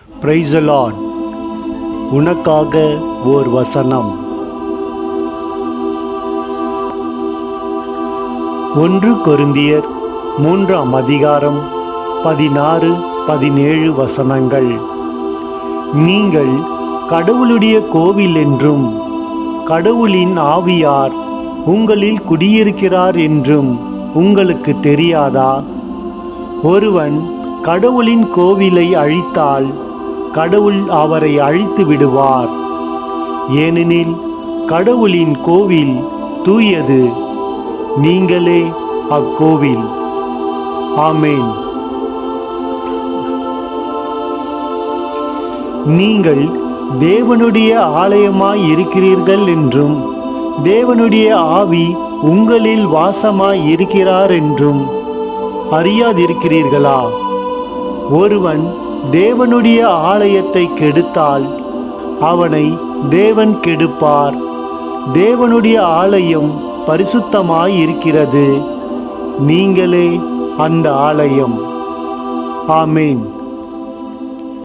Praise the Lord. உனக்காக ஓர் வசனம். 1 கொரிந்தியர் 3ஆம் அதிகாரம் 16, 17 வசனங்கள். நீங்கள் கடவுளுடைய கோவில் என்றும் கடவுளின் ஆவியார் உங்களில் குடியிருக்கிறார் என்றும் உங்களுக்கு தெரியாதா? ஒருவன் கடவுளின் கோவிலை அழித்தால் கடவுள் அவரை அழித்து விடுவார். ஏனெனில் கடவுளின் கோவில் தூயது, நீங்களே அக்கோவில். ஆமென். நீங்கள் தேவனுடைய ஆலயமாய் இருக்கிறீர்கள் என்றும் தேவனுடைய ஆவி உங்களில் வாசமாய் இருக்கிறார் என்றும் அறியாதிருக்கிறீர்களா? ஒருவன் தேவனுடைய ஆலயத்தை கெடுத்தால் அவனை தேவன் கெடுப்பார். தேவனுடைய ஆலயம் பரிசுத்தமாய் இருக்கிறது, நீங்களே அந்த ஆலயம். ஆமென்.